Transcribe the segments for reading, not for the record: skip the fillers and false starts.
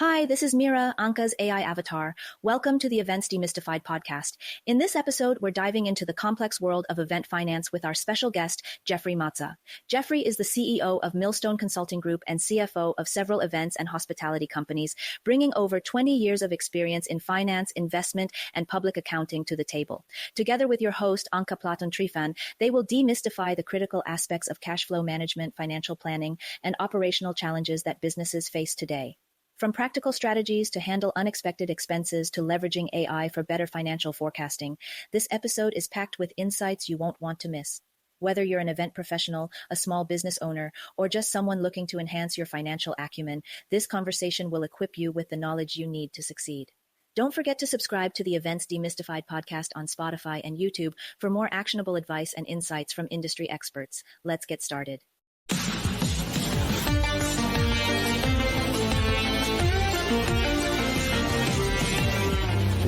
Hi, this is Mira, Anka's AI avatar. Welcome to the Events Demystified podcast. In this episode, we're diving into the complex world of event finance with our special guest, Jeffrey Mazza. Jeffrey is the CEO of Millstone Consulting Group and CFO of several events and hospitality companies, bringing over 20 years of experience in finance, investment, and public accounting to the table. Together with your host, 𝐂𝐚𝐩𝐭𝐞𝐫𝐬, Trifan, they will demystify the critical aspects of cash flow management, financial planning, and operational challenges that businesses face today. From practical strategies to handle unexpected expenses to leveraging AI for better financial forecasting, this episode is packed with insights you won't want to miss. Whether you're an event professional, a small business owner, or just someone looking to enhance your financial acumen, this conversation will equip you with the knowledge you need to succeed. Don't forget to subscribe to the Events Demystified podcast on Spotify and YouTube for more actionable advice and insights from industry experts. Let's get started.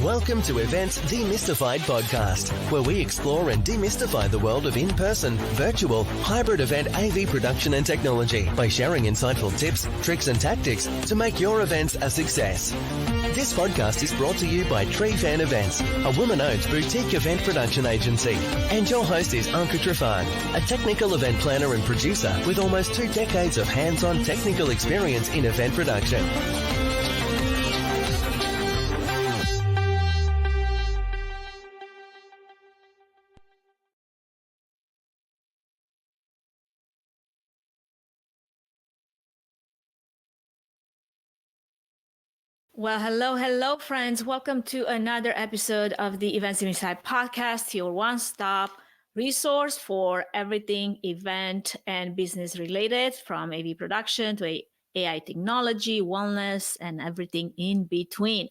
Welcome to Events Demystified podcast, where we explore and demystify the world of in-person, virtual, hybrid event AV production and technology by sharing insightful tips, tricks and tactics to make your events a success. This podcast is brought to you by treefanevents, a woman-owned boutique event production agency. And your host is Trifan, a technical event planner and producer with almost 2 decades of hands-on technical experience in event production. Well, hello, friends. Welcome to another episode of the Events Demystified podcast, your one-stop resource for everything event and business related, from AV production to AI technology, wellness, and everything in between.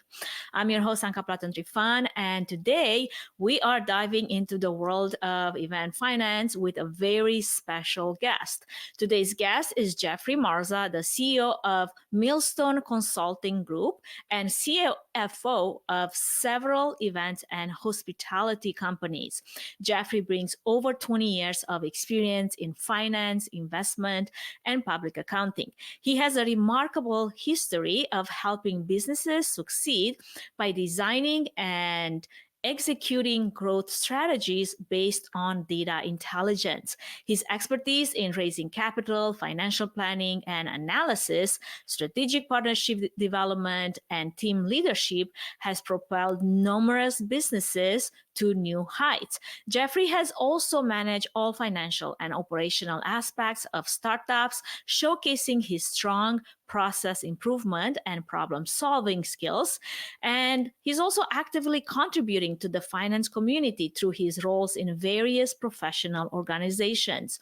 I'm your host, 𝐂𝐚𝐩𝐭𝐞𝐫𝐬 Trifan, and today we are diving into the world of event finance with a very special guest. Today's guest is Jeffrey Mazza, the CEO of Millstone Consulting Group and CFO of several events and hospitality companies. Jeffrey brings over 20 years of experience in finance, investment, and public accounting. He has a remarkable history of helping businesses succeed by designing and executing growth strategies based on data intelligence. His expertise in raising capital, financial planning and analysis, strategic partnership development, and team leadership has propelled numerous businesses to new heights. Jeffrey has also managed all financial and operational aspects of startups, showcasing his strong process improvement and problem-solving skills. And he's also actively contributing to the finance community through his roles in various professional organizations.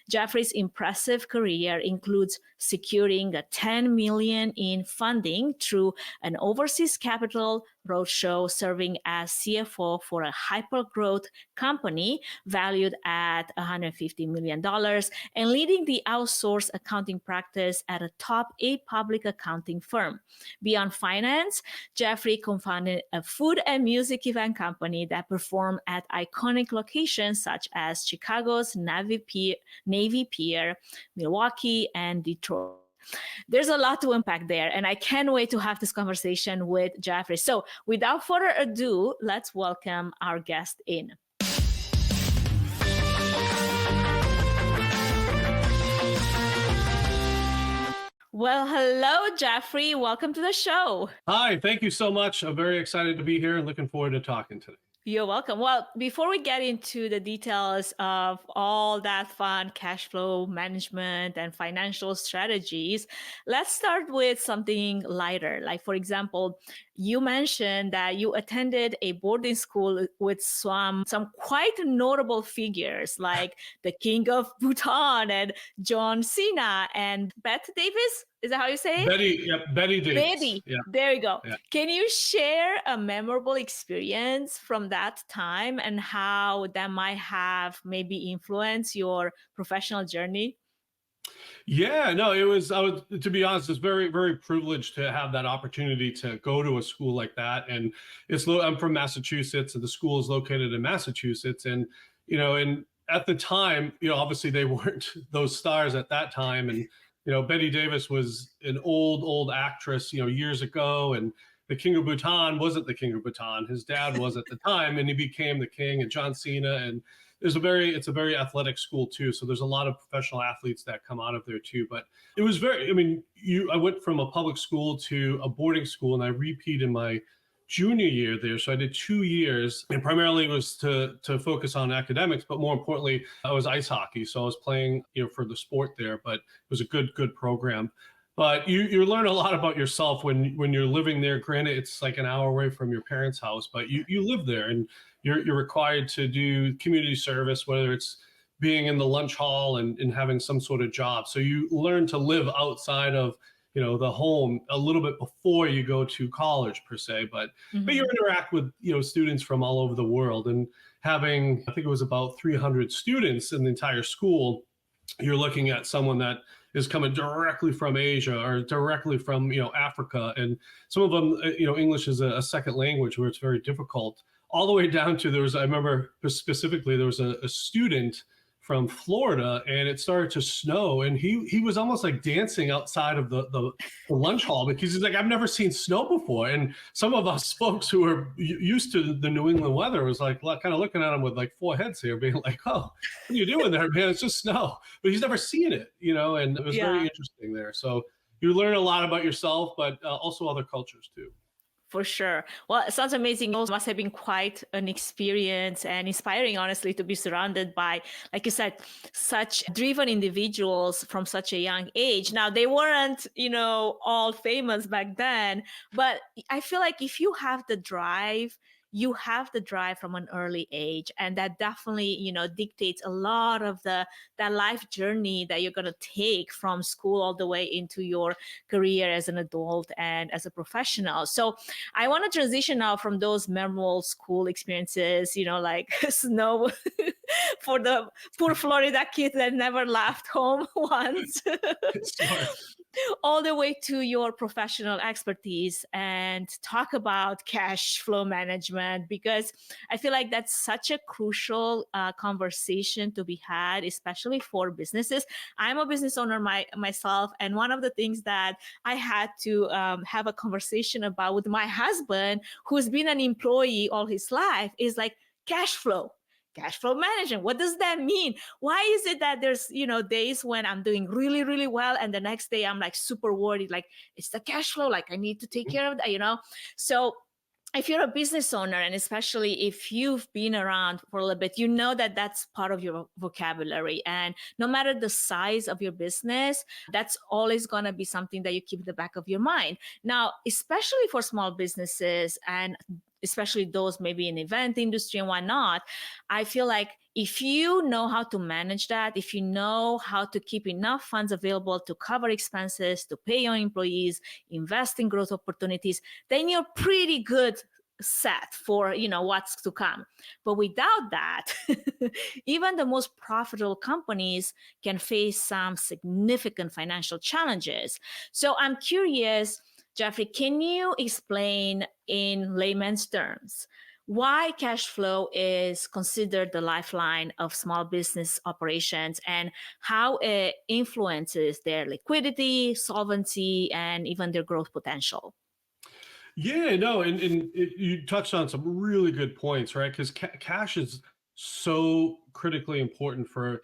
Jeffrey's impressive career includes securing a $10 million in funding through an overseas capital roadshow, serving as CFO for a hyper-growth company valued at $150 million, and leading the outsourced accounting practice at a top 8 public accounting firm. Beyond finance, Jeffrey co-founded a food and music event company that performed at iconic locations such as Chicago's Navy Pier, Milwaukee, and Detroit. There's a lot to unpack there, and I can't wait to have this conversation with Jeffrey. So without further ado, let's welcome our guest in. Well, hello, Jeffrey. Welcome to the show. Hi, thank you so much. I'm very excited to be here and looking forward to talking today. You're welcome. Well, before we get into the details of all that fun cash flow management and financial strategies, let's start with something lighter. Like, for example, you mentioned that you attended a boarding school with some quite notable figures like the King of Bhutan and John Cena and Bette Davis. Is that how you say it? Betty Davis. Betty, yeah. There you go. Yeah. Can you share a memorable experience from that time and how that might have maybe influenced your professional journey? Yeah, no, I was, to be honest, it's very, very privileged to have that opportunity to go to a school like that. And I'm from Massachusetts, and the school is located in Massachusetts. And, and at the time, obviously they weren't those stars at that time. And Betty Davis was an old actress, years ago, and the King of Bhutan wasn't the King of Bhutan. His dad was at the time, and he became the king. And John Cena, and it's a very athletic school too. So there's a lot of professional athletes that come out of there too. But it was I went from a public school to a boarding school, and I repeated my junior year there. So I did 2 years, and primarily it was to focus on academics, but more importantly, I was ice hockey. So I was playing, for the sport there, but it was a good program. But you learn a lot about yourself when you're living there. Granted, it's like an hour away from your parents' house, but you live there, and you're required to do community service, whether it's being in the lunch hall and having some sort of job. So you learn to live outside of the home a little bit before you go to college per se, but you interact with students from all over the world, and having, I think it was about 300 students in the entire school, you're looking at someone that is coming directly from Asia or directly from Africa, and some of them English is a second language where it's very difficult, all the way down to I remember specifically there was a student from Florida, and it started to snow, and he was almost like dancing outside of the lunch hall, because he's like, I've never seen snow before. And some of us folks who are used to the New England weather was like kind of looking at him with like four heads here, being like, oh, what are you doing there, man? It's just snow. But he's never seen it, and it was very interesting there. So you learn a lot about yourself, but also other cultures too. For sure. Well, it sounds amazing. It must have been quite an experience and inspiring, honestly, to be surrounded by, like you said, such driven individuals from such a young age. Now, they weren't, all famous back then, but I feel like if you have the drive, you have the drive from an early age, and that definitely dictates a lot of that life journey that you're going to take from school all the way into your career as an adult and as a professional. So I want to transition now from those memorable school experiences, like snow for the poor Florida kid that never left home once, all the way to your professional expertise, and talk about cash flow management, because I feel like that's such a crucial conversation to be had, especially for businesses. I'm a business owner myself, and one of the things that I had to have a conversation about with my husband, who's been an employee all his life, is like cash flow management. What does that mean? Why is it that there's, days when I'm doing really, really well, and the next day I'm like super worried, like it's the cash flow, like I need to take care of that, So if you're a business owner, and especially if you've been around for a little bit, that that's part of your vocabulary. And no matter the size of your business, that's always going to be something that you keep in the back of your mind. Now, especially for small businesses, and especially those maybe in event industry and whatnot, I feel like if you know how to manage that, if you know how to keep enough funds available to cover expenses, to pay your employees, invest in growth opportunities, then you're pretty good set for what's to come. But without that, even the most profitable companies can face some significant financial challenges. So I'm curious, Jeffrey, can you explain in layman's terms why cash flow is considered the lifeline of small business operations, and how it influences their liquidity, solvency, and even their growth potential? Yeah, no, and you touched on some really good points, right? Because cash is so critically important for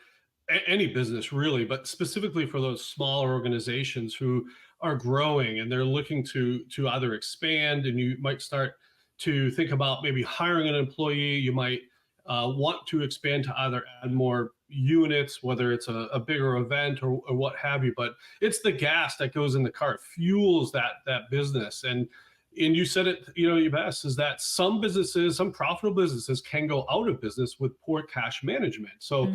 any business, really, but specifically for those smaller organizations who are growing and they're looking to either expand, and you might start to think about maybe hiring an employee. You might want to expand to either add more units, whether it's a bigger event or what have you. But it's the gas that goes in the car, fuels that business. And you said it, you best, is that some profitable businesses can go out of business with poor cash management. So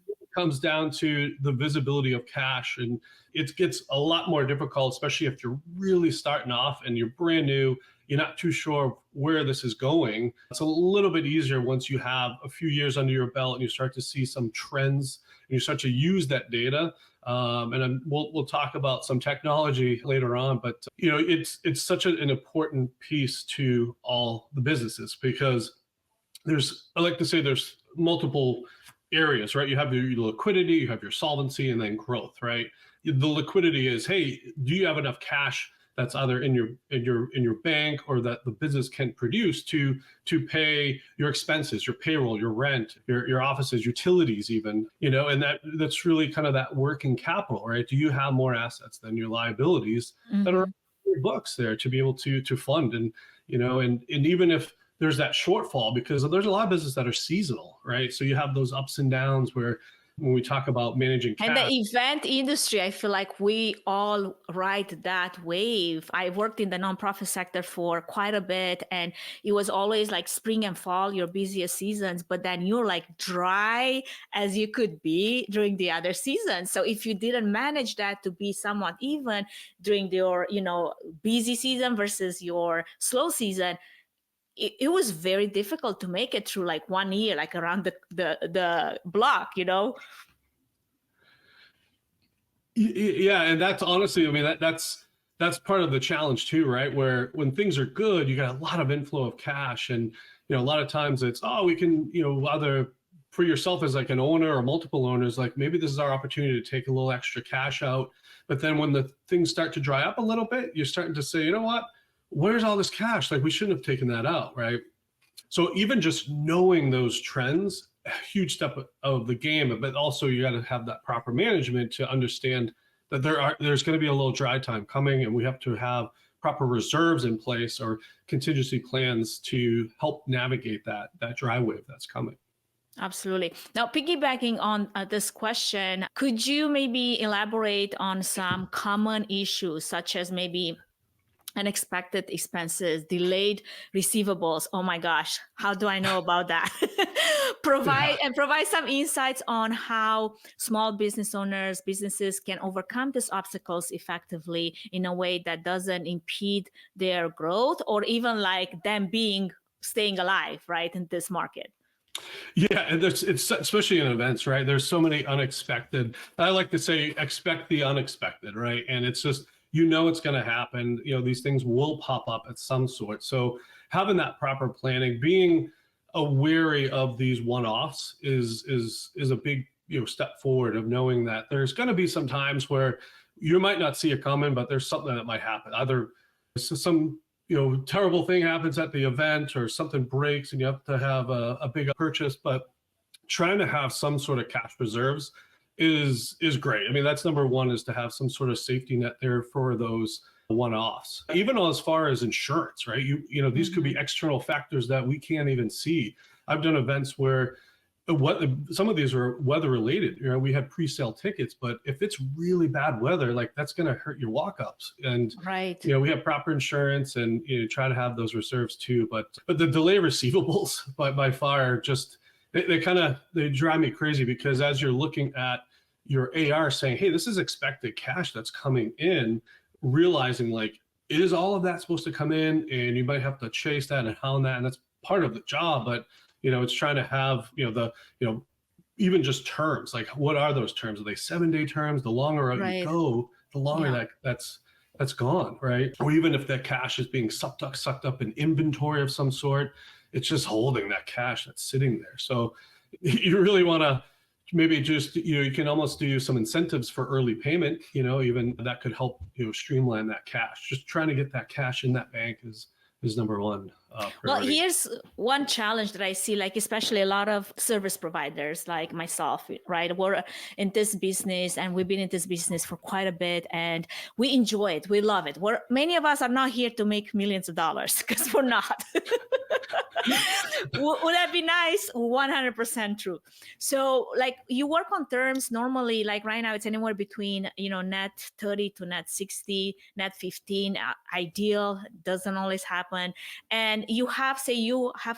it comes down to the visibility of cash, and it gets a lot more difficult, especially if you're really starting off and you're brand new, you're not too sure where this is going. It's a little bit easier once you have a few years under your belt and you start to see some trends and you start to use that data. We'll talk about some technology later on, but it's such an important piece to all the businesses, because I like to say there's multiple areas, right? You have your liquidity, you have your solvency, and then growth, right? the liquidity is, hey, do you have enough cash that's either in your bank or that the business can produce to pay your expenses, your payroll, your rent, your offices, utilities even, and that's really kind of that working capital, right? Do you have more assets than your liabilities that are on your books there to be able to fund? And and even if there's that shortfall, because there's a lot of businesses that are seasonal, right? So you have those ups and downs where when we talk about managing cash. And the event industry, I feel like we all ride that wave. I worked in the nonprofit sector for quite a bit, and it was always like spring and fall, your busiest seasons, but then you're like dry as you could be during the other seasons. So if you didn't manage that to be somewhat even during your, busy season versus your slow season, it was very difficult to make it through like 1 year, like around the block, Yeah, and that's honestly, I mean, that's part of the challenge too, right? Where when things are good, you got a lot of inflow of cash, and a lot of times it's, we can, either for yourself as like an owner or multiple owners, like maybe this is our opportunity to take a little extra cash out. But then when the things start to dry up a little bit, you're starting to say, you know what? Where's all this cash? Like we shouldn't have taken that out, right? So even just knowing those trends, a huge step of the game, but also you got to have that proper management to understand that there's going to be a little dry time coming, and we have to have proper reserves in place or contingency plans to help navigate that dry wave that's coming. Absolutely. Now, piggybacking on this question, could you maybe elaborate on some common issues, such as maybe unexpected expenses, delayed receivables? Oh my gosh, how do I know about that? Provide some insights on how small business owners, businesses can overcome these obstacles effectively in a way that doesn't impede their growth or even like them staying alive, right, in this market. Yeah, and it's especially in events, right? There's so many unexpected. I like to say, expect the unexpected, right? And it's just, it's going to happen. These things will pop up at some sort. So having that proper planning, being wary of these one-offs is a big step forward of knowing that there's going to be some times where you might not see it coming, but there's something that might happen. Either some terrible thing happens at the event or something breaks and you have to have a big purchase, but trying to have some sort of cash reserves is great. I mean, that's number one, is to have some sort of safety net there for those one-offs. Even as far as insurance, right? These could be external factors that we can't even see. I've done events where some of these are weather related. We had pre-sale tickets, but if it's really bad weather, like that's going to hurt your walk-ups. And right, we have proper insurance, and try to have those reserves too. But the delay receivables by far just they drive me crazy, because as you're looking at your AR saying, hey, this is expected cash that's coming in, realizing like, is all of that supposed to come in? And you might have to chase that and hound that, and that's part of the job. But it's trying to have even just terms, like what are those terms? Are they 7-day terms? The longer out you go, the longer that's gone, right? Or even if that cash is being sucked up in inventory of some sort, it's just holding that cash that's sitting there. So you really want to maybe just, you can almost do some incentives for early payment, even that could help, streamline that cash. Just trying to get that cash in that bank is number one. Well, here's one challenge that I see, like especially a lot of service providers like myself, right? We're in this business, and we've been in this business for quite a bit, and we enjoy it. We love it. Many of us are not here to make millions of dollars, because we're not. Would that be nice? 100% true. So like you work on terms normally, like right now it's anywhere between, net 30 to net 60, net 15, ideal, doesn't always happen. And you have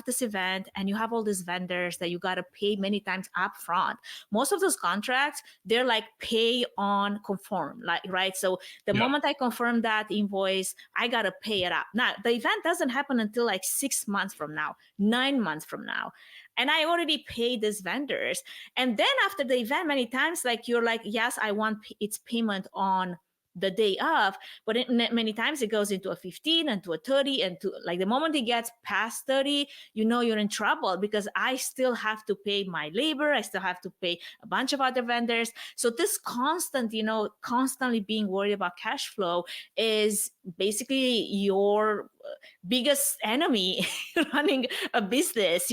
this event and you have all these vendors that you got to pay many times up front. Most of those contracts, they're like pay on confirm, like, right? So the moment I confirm that invoice, I got to pay it up. Now, the event doesn't happen until like 6 months from now, 9 months from now. And I already paid these vendors. And then after the event, many times, like you're like, yes, I want its payment on the day of, but many times it goes into a 15 and to a 30, and to like the moment it gets past 30, you know you're in trouble, because I still have to pay my labor, I still have to pay a bunch of other vendors. So this constant, constantly being worried about cash flow is basically your biggest enemy running a business,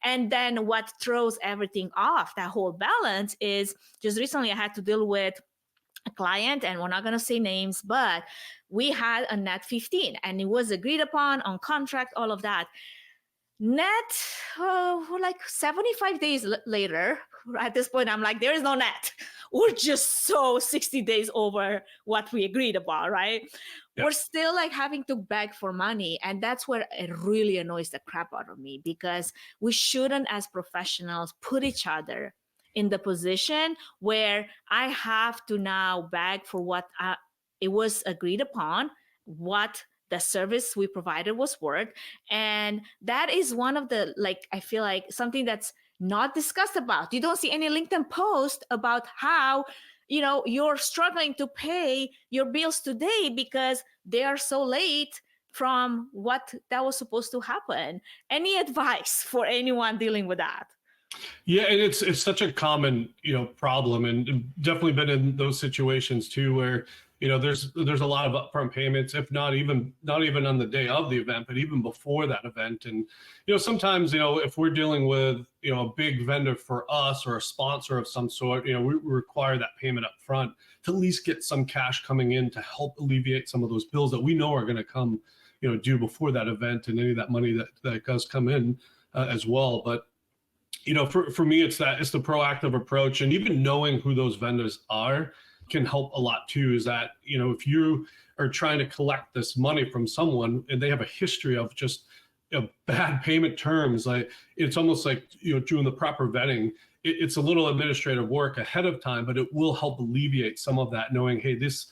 and then what throws everything off that whole balance is just recently I had to deal with a client, and we're not going to say names, but we had a net 15 and it was agreed upon on contract, all of that. Net, like 75 days later, at this point, I'm like, there is no net. We're just so 60 days over what we agreed about, right? Yeah. We're still like having to beg for money. And that's where it really annoys the crap out of me, because we shouldn't, as professionals, put each other in the position where I have to now beg for what it was agreed upon, what the service we provided was worth. And that is one of the, I feel like something that's not discussed about. You don't see any LinkedIn post about how, you're struggling to pay your bills today because they are so late from what that was supposed to happen. Any advice for anyone dealing with that? Yeah, and it's such a common, problem, and definitely been in those situations too, where there's a lot of upfront payments, if not even on the day of the event, but even before that event. And sometimes if we're dealing with a big vendor for us or a sponsor of some sort, we require that payment up front to at least get some cash coming in to help alleviate some of those bills that we know are going to come due before that event, and any of that money that does come in as well. But for me, it's the proactive approach, and even knowing who those vendors are can help a lot too. Is that, if you are trying to collect this money from someone and they have a history of just bad payment terms, like it's almost like, doing the proper vetting. It's a little administrative work ahead of time, but it will help alleviate some of that, knowing, hey, this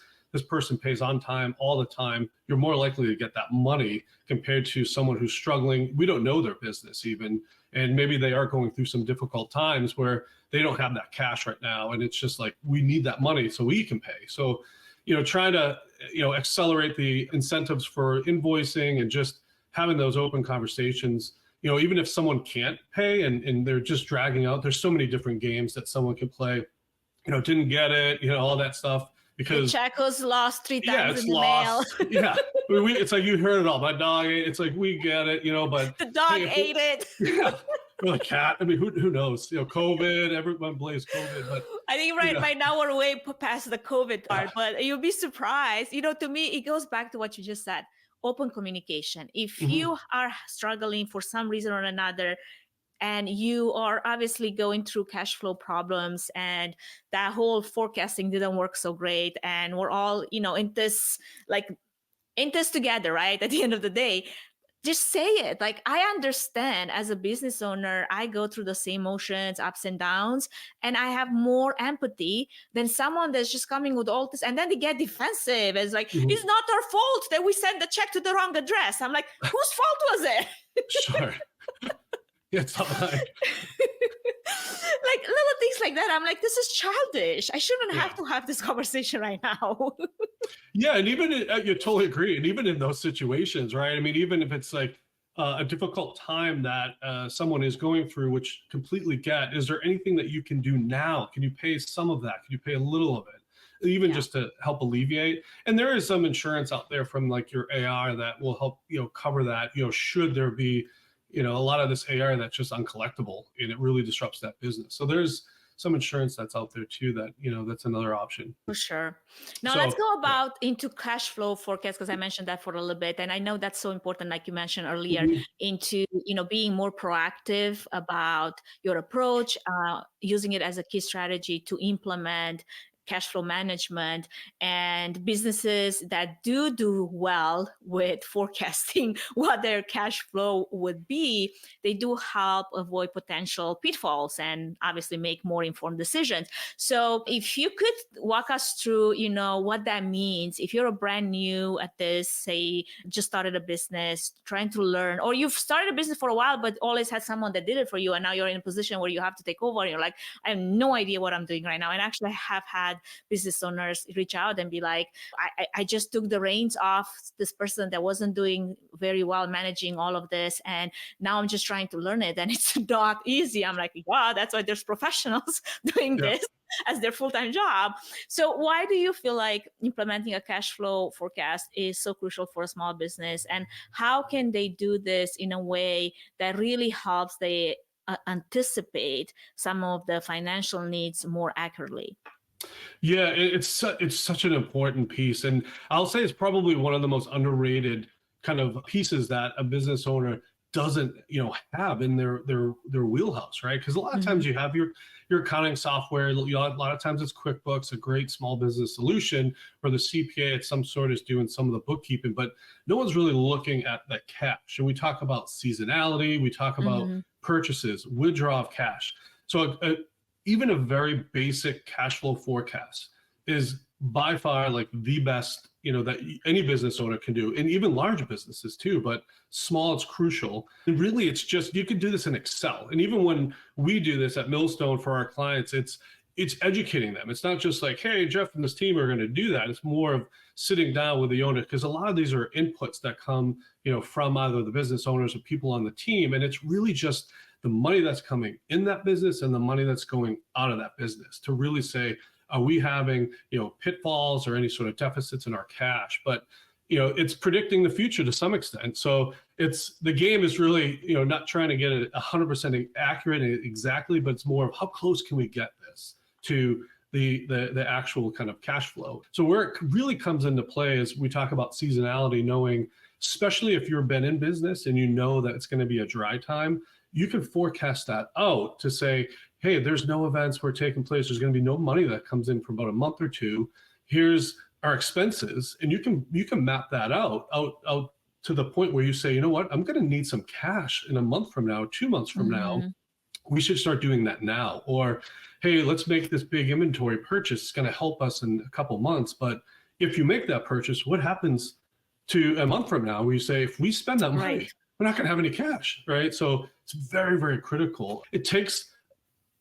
person pays on time all the time. You're more likely to get that money compared to someone who's struggling. We don't know their business even, and maybe they are going through some difficult times where they don't have that cash right now. And it's just like, we need that money so we can pay. So, trying to, accelerate the incentives for invoicing and just having those open conversations, even if someone can't pay and they're just dragging out, there's so many different games that someone can play, didn't get it, all that stuff. Because the check was lost 3 times in the lost. Mail. Yeah, it's like, you heard it all. My dog ate it. It's like, we get it, but the dog ate it. Yeah, or the cat. I mean, who knows? COVID. Everyone blames COVID, but I think right now we're way past the COVID part. But you'll be surprised. To me, it goes back to what you just said: open communication. If you are struggling for some reason or another, and you are obviously going through cash flow problems, and that whole forecasting didn't work so great, and we're all, in this together, right? At the end of the day, just say it. Like, I understand as a business owner, I go through the same emotions, ups and downs, and I have more empathy than someone that's just coming with all this. And then they get defensive. It's like, it's not our fault that we sent the check to the wrong address. I'm like, whose fault was it? Sure. It's not like little things like that. I'm like, this is childish. I shouldn't have to have this conversation right now. Yeah, and even you totally agree. And even in those situations, right? I mean, even if it's like a difficult time that someone is going through, which completely get, is there anything that you can do now? Can you pay some of that? Can you pay a little of it? Even just to help alleviate? And there is some insurance out there from like your AR that will help, cover that, should there be, a lot of this AR that's just uncollectible and it really disrupts that business. So there's some insurance that's out there too that, that's another option. For sure. Now let's go into cash flow forecast, because I mentioned that for a little bit. And I know that's so important, like you mentioned earlier, into, being more proactive about your approach, using it as a key strategy to implement cash flow management. And businesses that do well with forecasting what their cash flow would be, they do help avoid potential pitfalls and obviously make more informed decisions. So if you could walk us through, what that means, if you're a brand new at this, say, just started a business, trying to learn, or you've started a business for a while, but always had someone that did it for you, and now you're in a position where you have to take over, and you're like, I have no idea what I'm doing right now. And actually I have had had business owners reach out and be like, I just took the reins off this person that wasn't doing very well managing all of this, and now I'm just trying to learn it, and it's not easy. I'm like, wow, that's why there's professionals doing this as their full-time job. So why do you feel like implementing a cash flow forecast is so crucial for a small business, and how can they do this in a way that really helps they anticipate some of the financial needs more accurately? Yeah, it's such an important piece, and I'll say it's probably one of the most underrated kind of pieces that a business owner doesn't have in their wheelhouse, right? Because a lot of times you have your accounting software. A lot of times it's QuickBooks, a great small business solution, or the CPA at some sort is doing some of the bookkeeping, but no one's really looking at the cash. And we talk about seasonality, we talk about purchases, withdrawal of cash. So even a very basic cash flow forecast is by far like the best that any business owner can do, and even large businesses too, but small, it's crucial. And really, it's just, you can do this in Excel. And even when we do this at Millstone for our clients, it's educating them. It's not just like, hey, Jeff and this team are going to do that. It's more of sitting down with the owner, because a lot of these are inputs that come, from either the business owners or people on the team. And it's really just the money that's coming in that business and the money that's going out of that business to really say, are we having, pitfalls or any sort of deficits in our cash? But, it's predicting the future to some extent. So the game is really, not trying to get it 100% accurate exactly, but it's more of how close can we get this to the actual kind of cash flow. So where it really comes into play is we talk about seasonality, knowing, especially if you've been in business and you know that it's going to be a dry time, you can forecast that out to say, hey, there's no events were taking place. There's going to be no money that comes in for about a month or two. Here's our expenses. And you can map that out to the point where you say, you know what, I'm going to need some cash in a month from now, 2 months from now. We should start doing that now. Or, hey, let's make this big inventory purchase. It's going to help us in a couple months. But if you make that purchase, what happens to a month from now where you say, if we spend that money, we're not going to have any cash, right? So it's very, very critical. It takes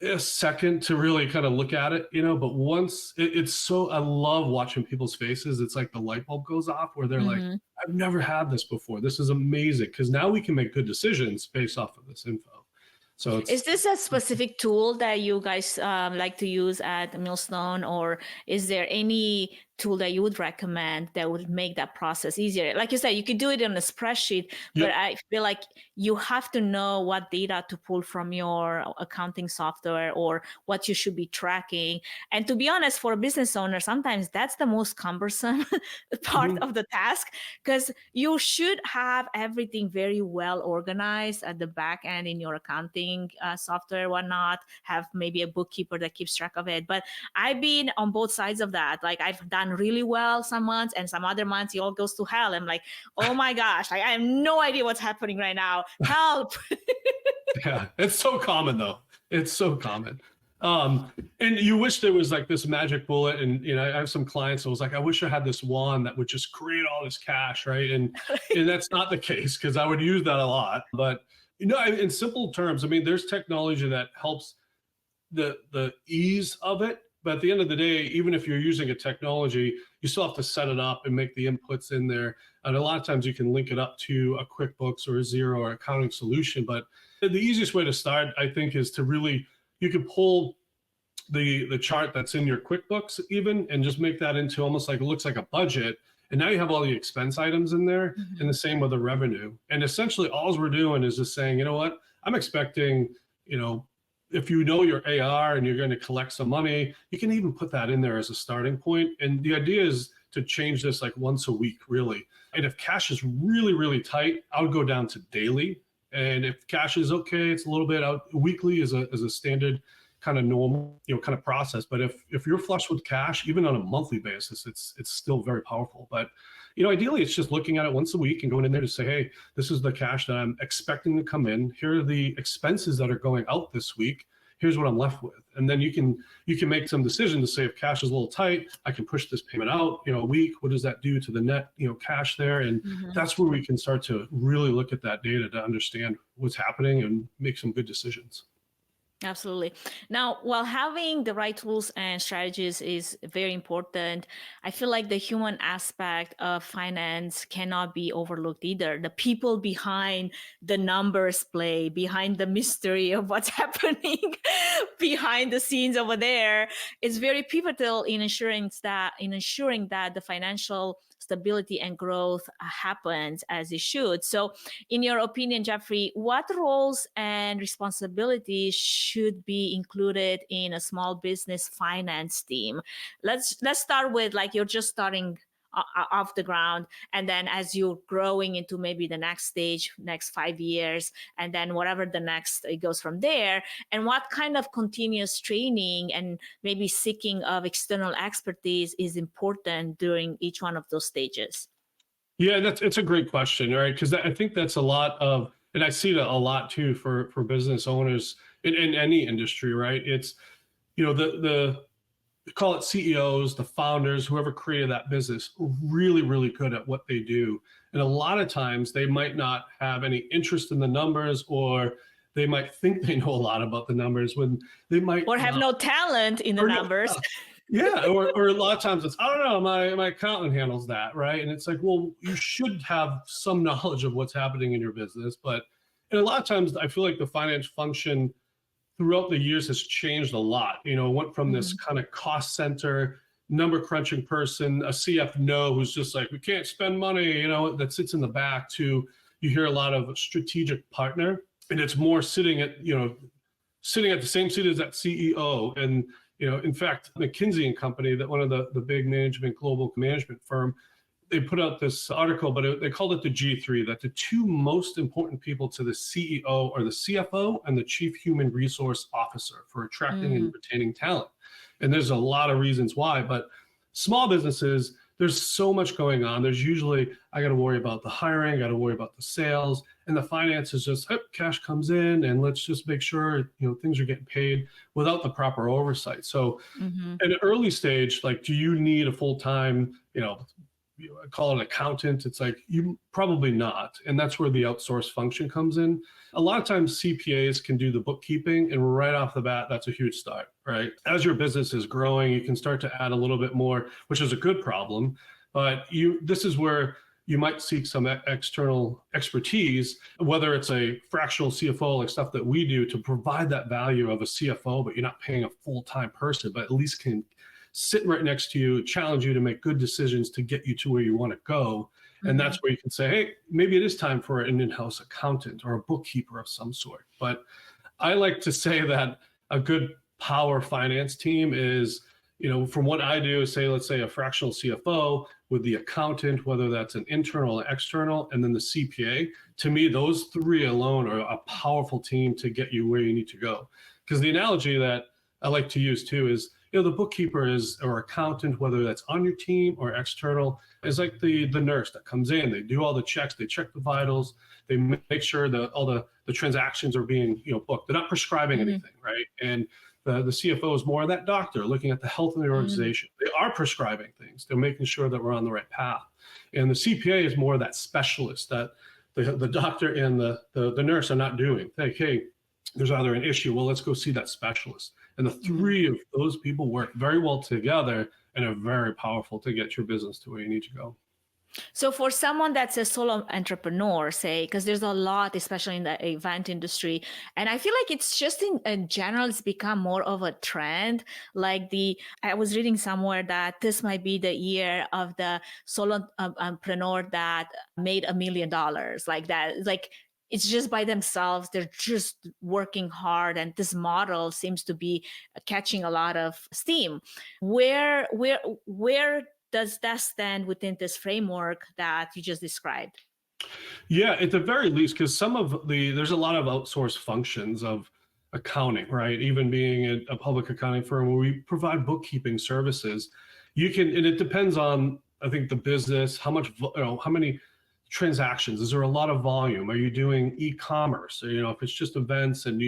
a second to really kind of look at it, but once it's so, I love watching people's faces. It's like the light bulb goes off where they're like, I've never had this before. This is amazing, because now we can make good decisions based off of this info. So is this a specific tool that you guys like to use at Millstone, or is there any tool that you would recommend that would make that process easier? Like you said, you could do it in a spreadsheet, but I feel like you have to know what data to pull from your accounting software or what you should be tracking. And to be honest, for a business owner, sometimes that's the most cumbersome part of the task, because you should have everything very well organized at the back end in your accounting software, whatnot, have maybe a bookkeeper that keeps track of it. But I've been on both sides of that. Like, I've done really well some months, and some other months it all goes to hell. I'm like, oh my gosh, like, I have no idea what's happening right now. Help. Yeah, it's so common though. It's so common. And you wish there was like this magic bullet. And, I have some clients that was like, I wish I had this wand that would just create all this cash, right? And that's not the case, because I would use that a lot. But, in simple terms, I mean, there's technology that helps the ease of it. But at the end of the day, even if you're using a technology, you still have to set it up and make the inputs in there. And a lot of times you can link it up to a QuickBooks or a Xero or accounting solution. But the easiest way to start, I think, is to really, you can pull the chart that's in your QuickBooks even, and just make that into almost like, it looks like a budget. And now you have all the expense items in there, and the same with the revenue. And essentially all we're doing is just saying, you know what, I'm expecting, if you know your AR and you're going to collect some money, you can even put that in there as a starting point. And the idea is to change this like once a week, really. And if cash is really, really tight, I would go down to daily. And if cash is okay, it's a little bit out. Weekly is a standard kind of normal, kind of process. But if you're flush with cash, even on a monthly basis, it's still very powerful. But ideally, it's just looking at it once a week and going in there to say, hey, this is the cash that I'm expecting to come in. Here are the expenses that are going out this week. Here's what I'm left with. And then you can make some decision to say, if cash is a little tight, I can push this payment out, a week. What does that do to the net, cash there? And that's where we can start to really look at that data to understand what's happening and make some good decisions. Absolutely. Now, while having the right tools and strategies is very important, I feel like the human aspect of finance cannot be overlooked either. The people behind the numbers play, behind the mystery of what's happening behind the scenes over there is very pivotal in ensuring that the financial stability and growth happens as it should. So in your opinion, Jeffrey, what roles and responsibilities should be included in a small business finance team? Let's start with, like, you're just starting off the ground, and then as you're growing into maybe the next stage, next 5 years, and then whatever the next, it goes from there, and what kind of continuous training and maybe seeking of external expertise is important during each one of those stages? Yeah, it's a great question, right? Because I think that's a lot of, and I see that a lot too for business owners in any industry, right? It's, the call it CEOs, the founders, whoever created that business, really, really good at what they do. And a lot of times they might not have any interest in the numbers, or they might think they know a lot about the numbers when they might Or have no talent in the or numbers. Yeah, or a lot of times it's, I don't know, my accountant handles that, right? And it's like, well, you should have some knowledge of what's happening in your business. And a lot of times I feel like the finance function throughout the years has changed a lot. It went from this kind of cost center, number crunching person, a CFO who's just like, we can't spend money, that sits in the back, to you hear a lot of strategic partner, and it's more sitting at the same seat as that CEO. And in fact, McKinsey & Company, that one of the big global management firm, they put out this article, but they called it the G3, that the two most important people to the CEO are the CFO and the Chief Human Resource Officer for attracting and retaining talent. And there's a lot of reasons why, but small businesses, there's so much going on. There's usually, I got to worry about the hiring, I got to worry about the sales, and the finance is just, cash comes in and let's just make sure, things are getting paid without the proper oversight. So at an early stage, like, do you need a full-time, I call it an accountant? It's like, you probably not. And that's where the outsourced function comes in. A lot of times CPAs can do the bookkeeping, and right off the bat, that's a huge start, right? As your business is growing, you can start to add a little bit more, which is a good problem. But this is where you might seek some external expertise, whether it's a fractional CFO, like stuff that we do, to provide that value of a CFO, but you're not paying a full-time person, but at least can sit right next to you, challenge you to make good decisions to get you to where you want to go. And that's where you can say, hey, maybe it is time for an in-house accountant or a bookkeeper of some sort. But I like to say that a good power finance team is, from what I do, let's say a fractional CFO with the accountant, whether that's an internal or external, and then the CPA. To me, those three alone are a powerful team to get you where you need to go. Because the analogy that I like to use too is, the bookkeeper or accountant, whether that's on your team or external, is like the nurse that comes in. They do all the checks, they check the vitals, they make sure that all the transactions are being booked. They're not prescribing anything, right? And the CFO is more of that doctor looking at the health of the organization. They are prescribing things. They're making sure that we're on the right path. And the CPA is more of that specialist that the doctor and the nurse are not doing. Like, hey, there's either an issue, well, let's go see that specialist. And the three of those people work very well together and are very powerful to get your business to where you need to go. So for someone that's a solo entrepreneur, say, because there's a lot, especially in the event industry, and I feel like it's just in general, it's become more of a trend. I was reading somewhere that this might be the year of the solo entrepreneur that made $1 million, like that. Like, it's just by themselves. They're just working hard. And this model seems to be catching a lot of steam. Where does that stand within this framework that you just described? Yeah, at the very least, because there's a lot of outsourced functions of accounting, right? Even being a public accounting firm where we provide bookkeeping services, and it depends on, I think, the business, how many transactions, is there a lot of volume? Are you doing e-commerce? If it's just events and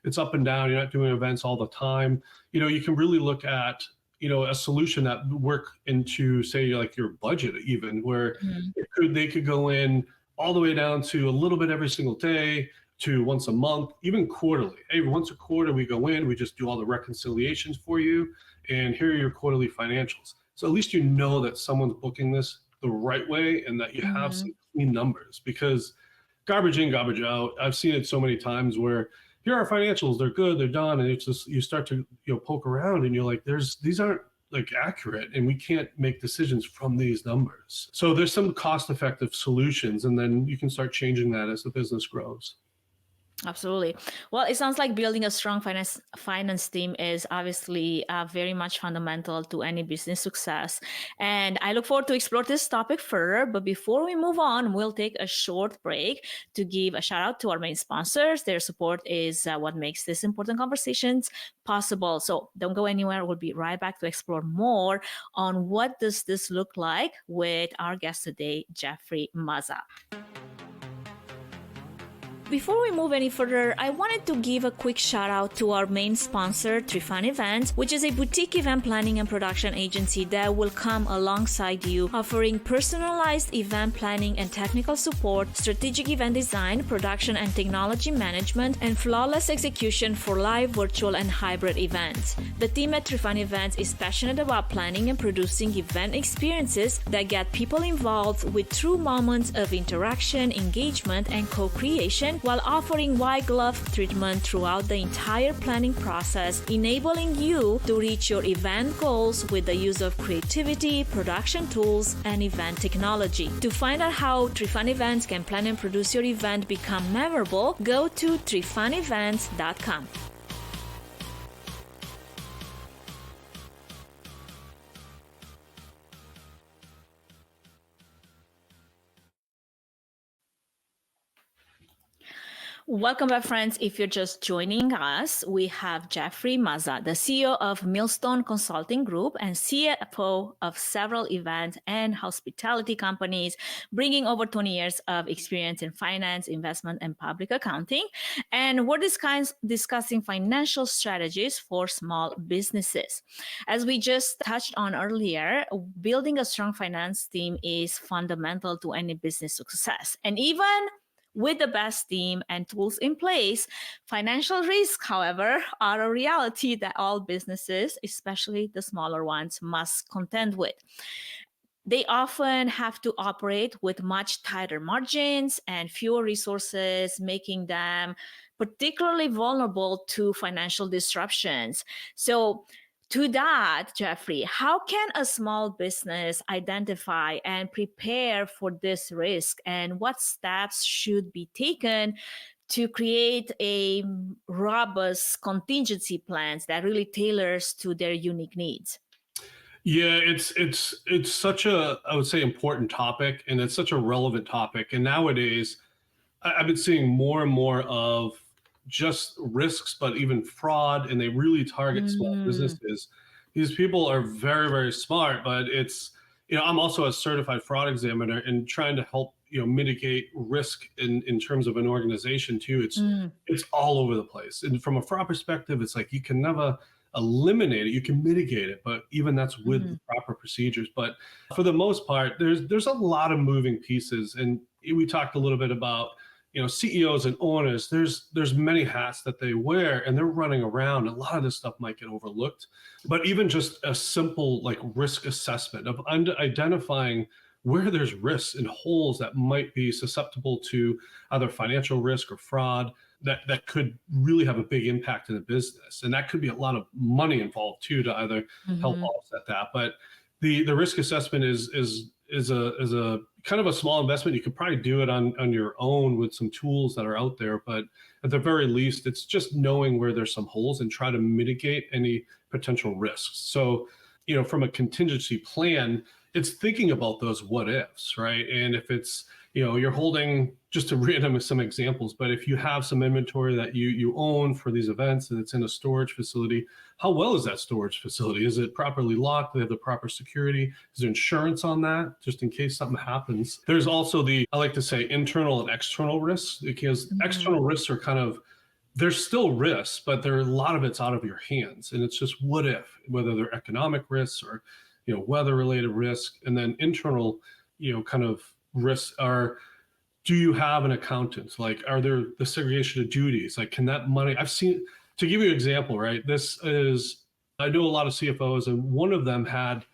it's up and down, you're not doing events all the time, you can really look at a solution that would work into, say, like your budget, even where they could go in all the way down to a little bit every single day, to once a month, even quarterly. Hey, once a quarter we go in, we just do all the reconciliations for you, and here are your quarterly financials. So at least you know that someone's booking this the right way and that you have some clean numbers, because garbage in, garbage out. I've seen it so many times where here are financials, they're good, they're done, and it's just you start to poke around and you're like, these aren't like accurate, and we can't make decisions from these numbers. So there's some cost-effective solutions, and then you can start changing that as the business grows. Absolutely. Well, it sounds like building a strong finance team is obviously very much fundamental to any business success. And I look forward to explore this topic further. But before we move on, we'll take a short break to give a shout out to our main sponsors. Their support is what makes these important conversations possible. So don't go anywhere. We'll be right back to explore more on what does this look like with our guest today, Jeffrey Mazza. Before we move any further, I wanted to give a quick shout out to our main sponsor, Trifan Events, which is a boutique event planning and production agency that will come alongside you, offering personalized event planning and technical support, strategic event design, production and technology management, and flawless execution for live, virtual, and hybrid events. The team at Trifan Events is passionate about planning and producing event experiences that get people involved with true moments of interaction, engagement, and co-creation, while offering white glove treatment throughout the entire planning process, enabling you to reach your event goals with the use of creativity, production tools, and event technology. To find out how Trifan Events can plan and produce your event become memorable, go to treefanevents.com. Welcome back, friends. If you're just joining us, we have Jeffrey Mazza, the CEO of Millstone Consulting Group and CFO of several event and hospitality companies, bringing over 20 years of experience in finance, investment, and public accounting. And we're discussing financial strategies for small businesses. As we just touched on earlier, building a strong finance team is fundamental to any business success. And even with the best team and tools in place, financial risks, however, are a reality that all businesses, especially the smaller ones, must contend with. They often have to operate with much tighter margins and fewer resources, making them particularly vulnerable to financial disruptions. So, to that, Jeffrey, how can a small business identify and prepare for this risk, and what steps should be taken to create a robust contingency plans that really tailors to their unique needs? Yeah, it's such a, I would say, important topic, and it's such a relevant topic. And nowadays, I've been seeing more and more of just risks, but even fraud, and they really target small businesses. These people are very, very smart, but it's, I'm also a certified fraud examiner, and trying to help, mitigate risk in terms of an organization too. It's all over the place. And from a fraud perspective, it's like you can never eliminate it, you can mitigate it, but even that's with the proper procedures. But for the most part, there's a lot of moving pieces. And we talked a little bit about, CEOs and owners, there's many hats that they wear, and they're running around. A lot of this stuff might get overlooked, but even just a simple like risk assessment of identifying where there's risks and holes that might be susceptible to either financial risk or fraud that could really have a big impact in the business. And that could be a lot of money involved too, to either help offset that. But the risk assessment is a kind of a small investment. You could probably do it on your own with some tools that are out there, but at the very least, it's just knowing where there's some holes and try to mitigate any potential risks. So, from a contingency plan, it's thinking about those what ifs, right? And if it's, you're holding, just to random some examples, but if you have some inventory that you own for these events and it's in a storage facility, how well is that storage facility? Is it properly locked? Do they have the proper security? Is there insurance on that, just in case something happens? There's also I like to say, internal and external risks, because external risks are kind of, there's still risks, but a lot of it's out of your hands. And it's just what if, whether they're economic risks or, weather-related risk. And then internal, kind of risks are do you have an accountant? Like, are there the segregation of duties? Like, can that money, I've seen, to give you an example, right? This is, I know a lot of CFOs, and one of them had,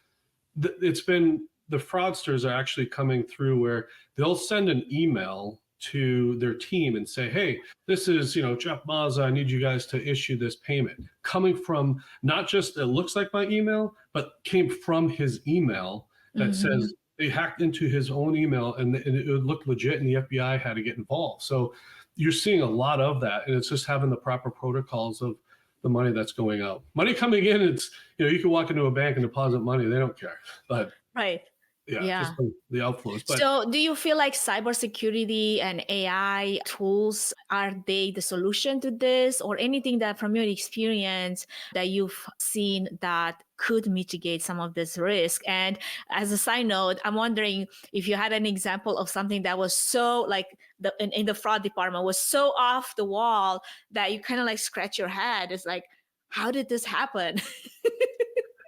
it's been, the fraudsters are actually coming through where they'll send an email to their team and say, hey, this is, Jeff Mazza, I need you guys to issue this payment. Coming from not just, it looks like my email, but came from his email that says, they hacked into his own email and it looked legit, and the FBI had to get involved. So you're seeing a lot of that, and it's just having the proper protocols of the money that's going out. Money coming in, it's, you can walk into a bank and deposit money, they don't care. But right. just the outflows. But so do you feel like cybersecurity and AI tools, are they the solution to this, or anything that from your experience that you've seen that could mitigate some of this risk? And as a side note, I'm wondering if you had an example of something that was so like in the fraud department was so off the wall that you kind of like scratch your head. It's like, how did this happen?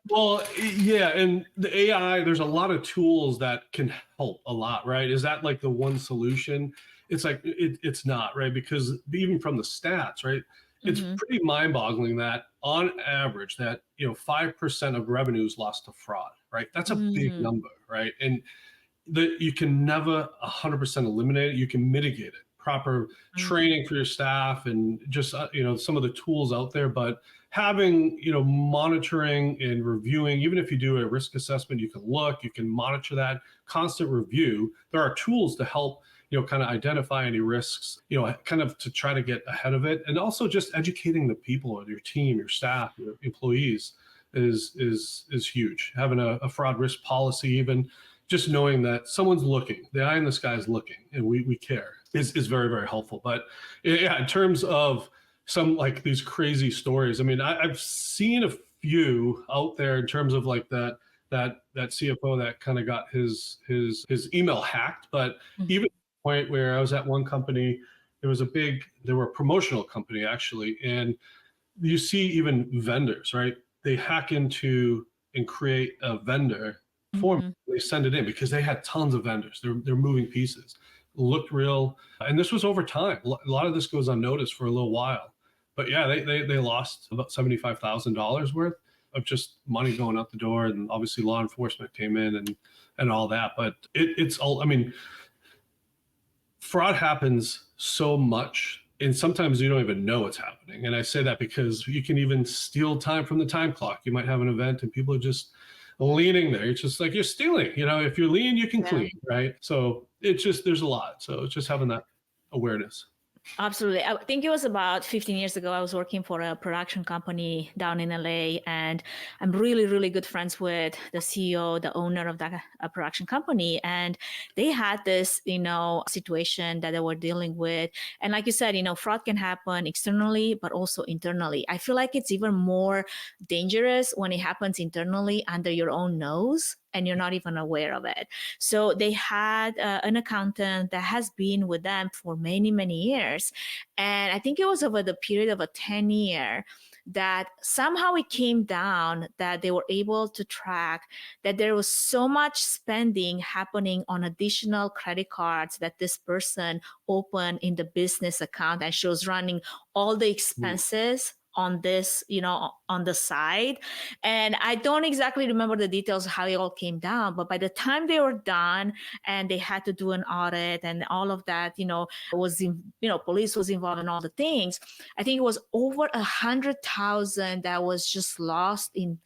Well, yeah, and the AI, there's a lot of tools that can help a lot, right? Is that like the one solution? It's like, it's not, right? Because even from the stats, right? It's pretty mind-boggling that on average that, 5% of revenue is lost to fraud, right? That's a big number, right? And you can never 100% eliminate it. You can mitigate it. Proper training for your staff and just, some of the tools out there, but having, monitoring and reviewing, even if you do a risk assessment, you can monitor that, constant review. There are tools to help, kind of identify any risks, kind of to try to get ahead of it. And also just educating the people or your team, your staff, your employees is huge. Having a fraud risk policy, even just knowing that someone's looking, the eye in the sky is looking, and we care is very, very helpful. But yeah, in terms of some like these crazy stories, I mean, I've seen a few out there in terms of like that CFO that kind of got his email hacked. But even to the point where I was at one company, they were a promotional company actually, and you see even vendors, right? They hack into and create a vendor form. They send it in because they had tons of vendors. They're moving pieces. Looked real, and this was over time. A lot of this goes unnoticed for a little while, but yeah, they lost about $75,000 worth of just money going out the door, and obviously law enforcement came in and all that. But it's all, I mean, fraud happens so much, and sometimes you don't even know it's happening. And I say that because you can even steal time from the time clock. You might have an event and people are just leaning there. It's just like you're stealing. If you're lean, you can clean, right? So it's just, there's a lot. So it's just having that awareness. Absolutely. I think it was about 15 years ago. I was working for a production company down in LA, and I'm really, really good friends with the CEO, the owner of that production company. And they had this, situation that they were dealing with. And like you said, fraud can happen externally, but also internally. I feel like it's even more dangerous when it happens internally under your own nose and you're not even aware of it. So they had an accountant that has been with them for many, many years. And I think it was over the period of a 10-year that somehow it came down that they were able to track that there was so much spending happening on additional credit cards that this person opened in the business account, and she was running all the expenses on this, on the side. And I don't exactly remember the details of how it all came down, but by the time they were done and they had to do an audit and all of that, police was involved in all the things, I think it was over 100,000 that was just lost in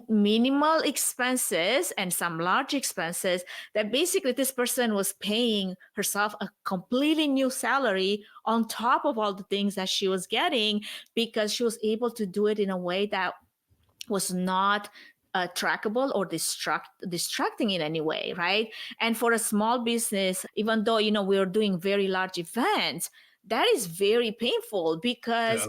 minimal expenses and some large expenses that basically this person was paying herself a completely new salary on top of all the things that she was getting, because she was able to do it in a way that was not trackable or distracting in any way, right? And for a small business, even though, we are doing very large events, that is very painful because,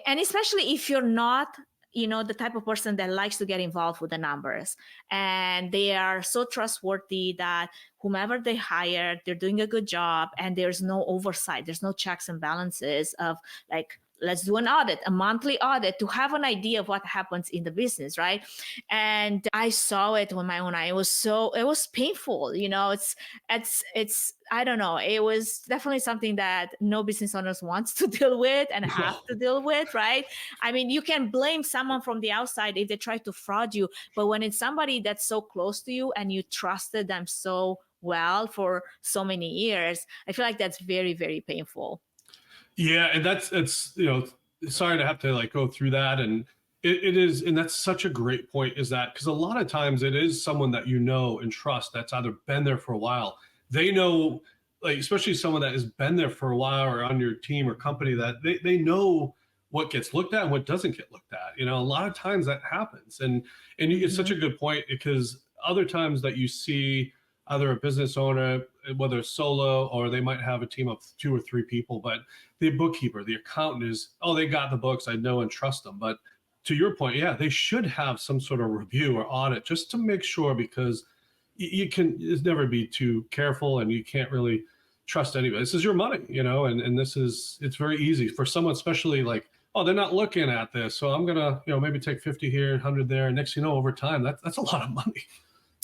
and especially if you're not the type of person that likes to get involved with the numbers, and they are so trustworthy that whomever they hire, they're doing a good job, and there's no oversight, there's no checks and balances of like let's do an audit, a monthly audit, to have an idea of what happens in the business, right? And I saw it with my own eye. It was painful. You know, it's I don't know. It was definitely something that no business owners wants to deal with and have to deal with, right? I mean, you can blame someone from the outside if they try to fraud you, but when it's somebody that's so close to you and you trusted them so well for so many years, I feel like that's very, very painful. Yeah, and it's sorry to have to like go through that, and it is, and that's such a great point. Is that because a lot of times it is someone that you know and trust that's either been there for a while. They know, like especially someone that has been there for a while or on your team or company, that they know what gets looked at and what doesn't get looked at. You know, a lot of times that happens, and it's such a good point, because other times that you see either a business owner, whether it's solo or they might have a team of 2 or 3 people, but the bookkeeper, the accountant is, oh, they got the books, I know and trust them. But to your point, yeah, they should have some sort of review or audit just to make sure, because you can never be too careful and you can't really trust anybody. This is your money, and it's very easy for someone, especially like, oh, they're not looking at this, so I'm gonna, maybe take 50 here, 100 there. And next, over time, that's a lot of money.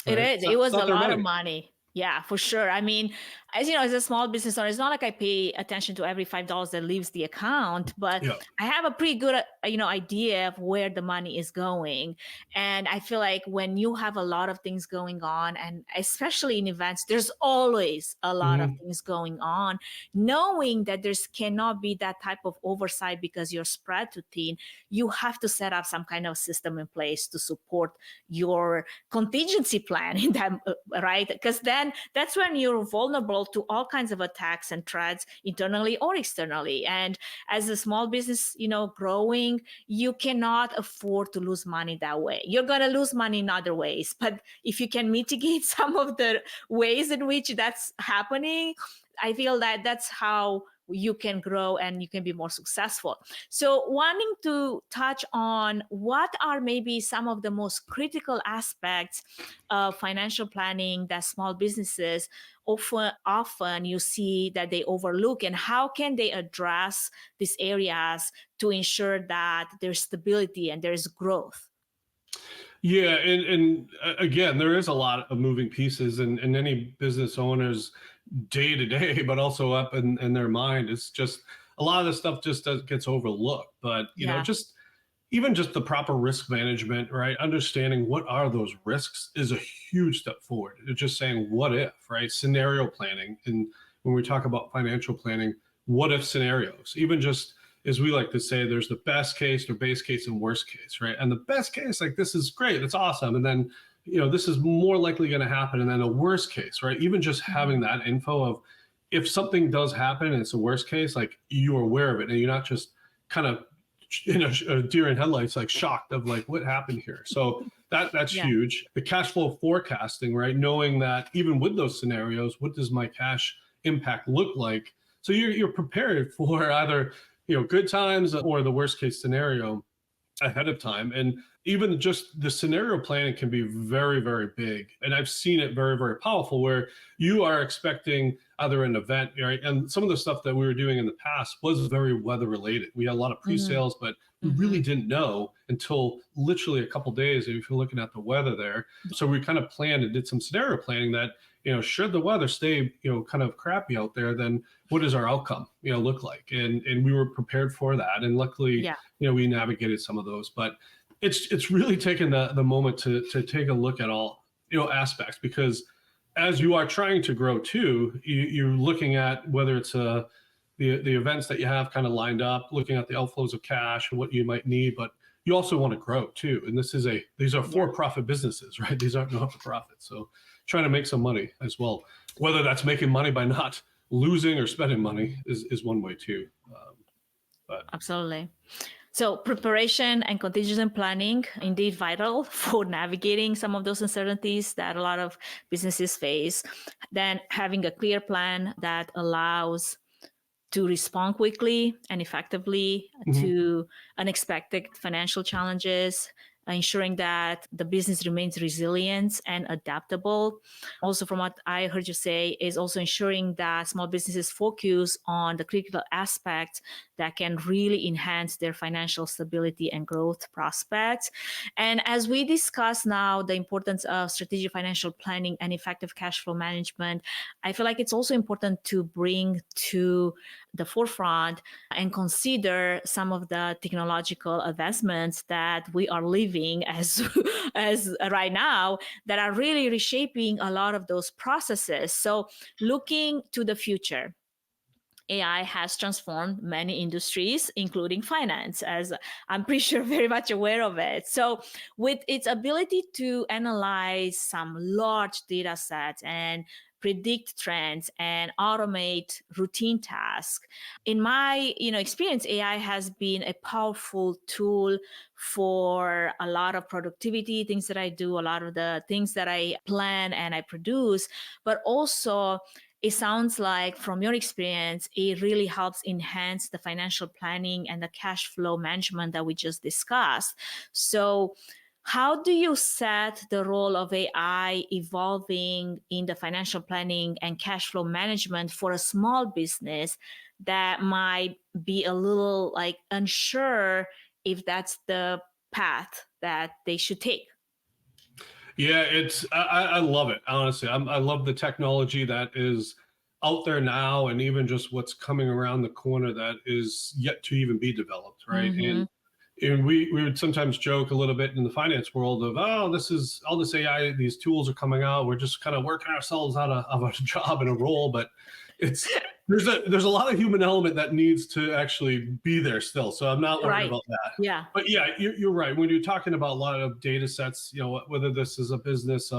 Right? It is. It was a lot money. of money. Yeah, for sure. I mean, as you know, as a small business owner, it's not like I pay attention to every $5 that leaves the account, but I have a pretty good, idea of where the money is going. And I feel like when you have a lot of things going on, and especially in events, there's always a lot of things going on. Knowing that there's cannot be that type of oversight because you're spread too thin, you have to set up some kind of system in place to support your contingency plan in that, right? Because then that's when you're vulnerable to all kinds of attacks and threats internally or externally. And as a small business, growing, you cannot afford to lose money that way. You're going to lose money in other ways. But if you can mitigate some of the ways in which that's happening, I feel that that's how you can grow and you can be more successful. So wanting to touch on what are maybe some of the most critical aspects of financial planning that small businesses often you see that they overlook, and how can they address these areas to ensure that there's stability and there's growth? Yeah, and again, there is a lot of moving pieces, and any business owners day to day, but also up in their mind, it's just a lot of this stuff just gets overlooked. But just even just the proper risk management, right? Understanding what are those risks is a huge step forward. It's just saying what if, right? Scenario planning, and when we talk about financial planning, what if scenarios, even just, as we like to say, there's the best case, or base case, and worst case, right? And the best case, like, this is great, that's awesome. And then, this is more likely going to happen. And then a worst case, right? Even just having that info of, if something does happen and it's a worst case, like, you're aware of it and you're not just kind of, a deer in headlights, like shocked of like, what happened here? So that's huge. The cash flow forecasting, right? Knowing that even with those scenarios, what does my cash impact look like? So you're prepared for either, good times or the worst case scenario ahead of time. And even just the scenario planning can be very, very big. And I've seen it very, very powerful, where you are expecting either an event, right? And some of the stuff that we were doing in the past was very weather related. We had a lot of pre-sales, but we really didn't know until literally a couple of days if you're looking at the weather there. So we kind of planned and did some scenario planning that, should the weather stay, kind of crappy out there, then what does our outcome, look like? And we were prepared for that. And luckily, we navigated some of those. But it's really taken the moment to take a look at all, aspects, because as you are trying to grow too, you're looking at whether it's the events that you have kind of lined up, looking at the outflows of cash and what you might need, but you also want to grow too. And these are for-profit businesses, right? These aren't not-for-profit. So trying to make some money as well, whether that's making money by not losing or spending money is one way too. Absolutely. So preparation and contingency planning, indeed vital for navigating some of those uncertainties that a lot of businesses face. Then having a clear plan that allows to respond quickly and effectively to unexpected financial challenges, ensuring that the business remains resilient and adaptable. Also, from what I heard you say, is also ensuring that small businesses focus on the critical aspects that can really enhance their financial stability and growth prospects. And as we discuss now the importance of strategic financial planning and effective cash flow management, I feel like it's also important to bring to the forefront and consider some of the technological advancements that we are living as right now that are really reshaping a lot of those processes. So looking to the future, AI has transformed many industries, including finance, as I'm pretty sure very much aware of it. So with its ability to analyze some large data sets and predict trends and automate routine tasks, in my experience, AI has been a powerful tool for a lot of productivity things that I do, a lot of the things that I plan and I produce, but also it sounds like from your experience, it really helps enhance the financial planning and the cash flow management that we just discussed. So how do you set the role of AI evolving in the financial planning and cash flow management for a small business that might be a little like unsure if that's the path that they should take? Yeah, I love it, honestly. I love the technology that is out there now, and even just what's coming around the corner that is yet to even be developed, right? Mm-hmm. And we would sometimes joke a little bit in the finance world of, oh, this is all this AI, these tools are coming out. We're just kind of working ourselves out of a job and a role, but there's a lot of human element that needs to actually be there still. So I'm not worried about that. Yeah. But yeah, you're right. When you're talking about a lot of data sets, whether this is a business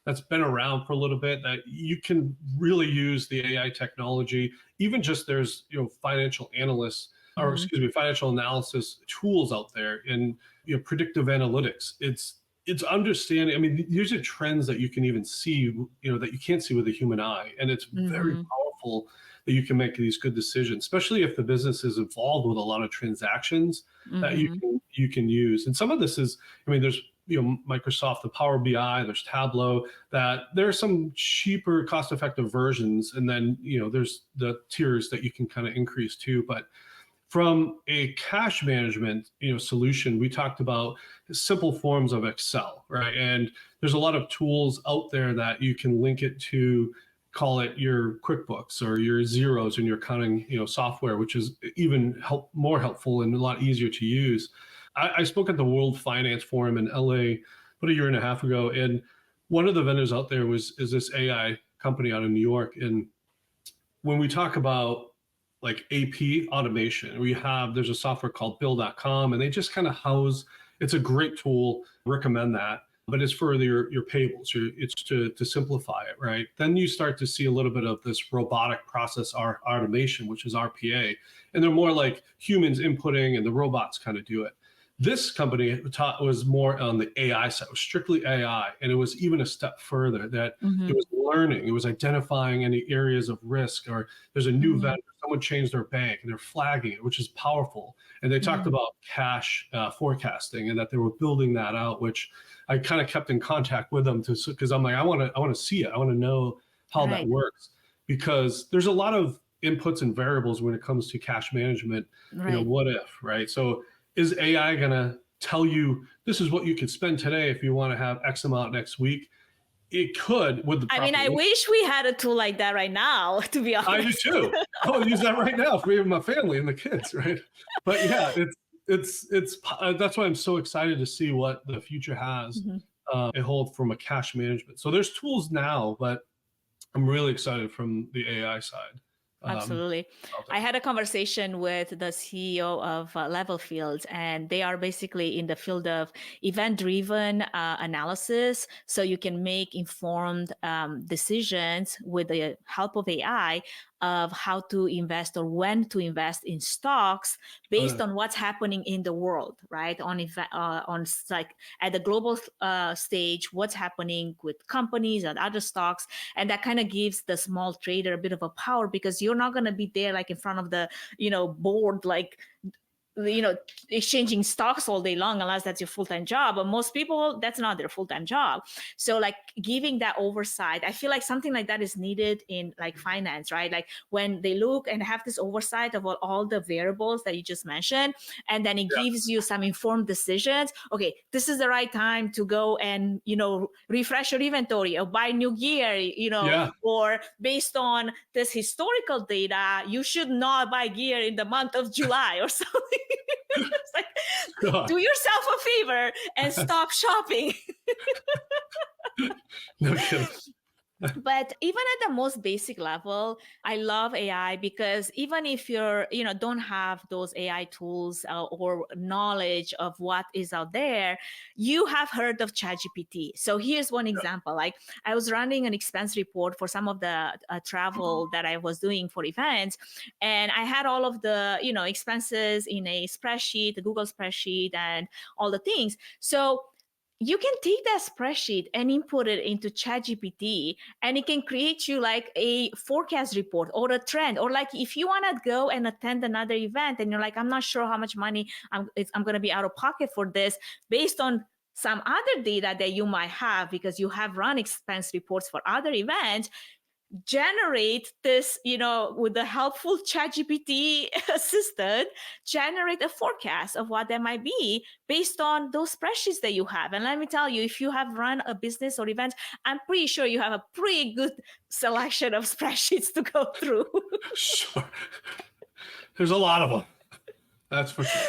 that's been around for a little bit, that you can really use the AI technology. Even just there's financial analysts, or excuse me, financial analysis tools out there, and predictive analytics. It's understanding. I mean, these are trends that you can even see, that you can't see with the human eye, and it's very powerful that you can make these good decisions, especially if the business is involved with a lot of transactions that you can use. And some of this is, I mean, there's Microsoft, the Power BI, there's Tableau, that there are some cheaper, cost-effective versions, and then there's the tiers that you can kind of increase too. But from a cash management solution, we talked about simple forms of Excel, right? And there's a lot of tools out there that you can link it to, call it your QuickBooks or your zeros in your accounting software, which is even more helpful and a lot easier to use. I spoke at the World Finance Forum in LA about a year and a half ago, and one of the vendors out there is this AI company out of New York. And when we talk about like AP automation, there's a software called Bill.com, and they just kind of it's a great tool, recommend that, but it's for your payables. It's to simplify it, right? Then you start to see a little bit of this robotic process automation, which is RPA, and they're more like humans inputting and the robots kind of do it. This company was more on the AI side, it was strictly AI. And it was even a step further that it was learning, it was identifying any areas of risk, or there's a new vendor, someone changed their bank and they're flagging it, which is powerful. And they talked about cash forecasting, and that they were building that out, which I kind of kept in contact with them because I'm like, I want to see it. I want to know how that works, because there's a lot of inputs and variables when it comes to cash management. What if, right? So is AI going to tell you this is what you could spend today if you want to have X amount next week? It could with the. I wish we had a tool like that right now, to be honest. I do too. I would use that right now for even my family and the kids, right? But yeah, it's that's why I'm so excited to see what the future has it hold from a cash management. So there's tools now, but I'm really excited from the AI side. Absolutely. I had a conversation with the CEO of Level Fields, and they are basically in the field of event-driven analysis. So you can make informed decisions with the help of AI of how to invest or when to invest in stocks based on what's happening in the world, right? On like at the global stage, what's happening with companies and other stocks. And that kind of gives the small trader a bit of a power, because you're not going to be there like in front of the, board, like exchanging stocks all day long, unless that's your full-time job. But most people, that's not their full-time job. So like giving that oversight, I feel like something like that is needed in like finance, right? Like when they look and have this oversight of all the variables that you just mentioned, and then it gives you some informed decisions. Okay, this is the right time to go and, refresh your inventory or buy new gear, or based on this historical data, you should not buy gear in the month of July or something. It's like, do yourself a favor and stop shopping. No kidding. But even at the most basic level, I love AI because even if you're, don't have those AI tools or knowledge of what is out there, you have heard of ChatGPT. So here's one example. Like I was running an expense report for some of the travel that I was doing for events. And I had all of the, expenses in a spreadsheet, a Google spreadsheet and all the things. So you can take that spreadsheet and input it into ChatGPT, and it can create you like a forecast report or a trend. Or like if you want to go and attend another event and you're like, I'm not sure how much money I'm going to be out of pocket for this, based on some other data that you might have because you have run expense reports for other events, generate this, with the helpful ChatGPT assistant, generate a forecast of what that might be based on those spreadsheets that you have. And let me tell you, if you have run a business or event, I'm pretty sure you have a pretty good selection of spreadsheets to go through. Sure. There's a lot of them. That's for sure.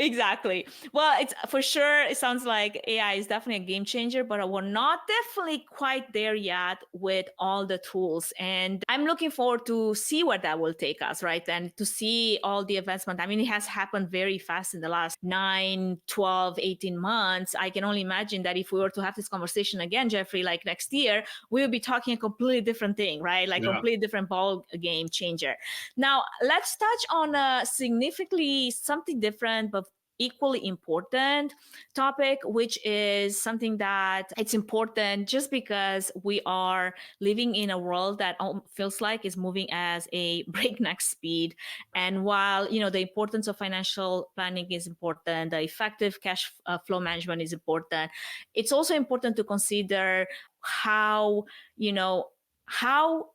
Exactly. Well, it's for sure. It sounds like AI is definitely a game changer, but we're not definitely quite there yet with all the tools. And I'm looking forward to see where that will take us, right? And to see all the advancement. I mean, it has happened very fast in the last 9, 12, 18 months. I can only imagine that if we were to have this conversation again, Jeffrey, like next year, we will be talking a completely different thing, right? Like completely different ball game changer. Now, let's touch on significantly something different, but equally important topic, which is something that it's important just because we are living in a world that feels like is moving as a breakneck speed. And while, the importance of financial planning is important, the effective cash flow management is important, it's also important to consider how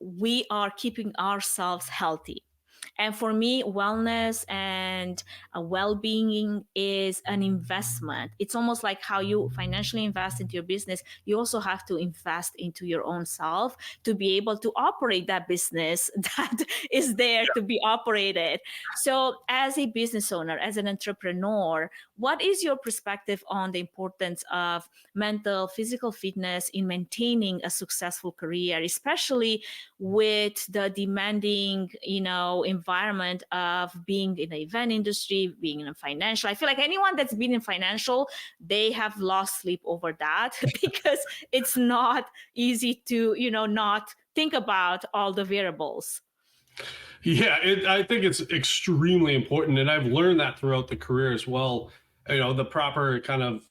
we are keeping ourselves healthy. And for me, wellness and well-being is an investment. It's almost like how you financially invest into your business. You also have to invest into your own self to be able to operate that business that is there to be operated. So as a business owner, as an entrepreneur, what is your perspective on the importance of mental, physical fitness in maintaining a successful career, especially with the demanding, environment of being in the event industry, being in a financial? I feel like anyone that's been in financial, they have lost sleep over that because it's not easy to, not think about all the variables. Yeah, I think it's extremely important. And I've learned that throughout the career as well. The proper kind of,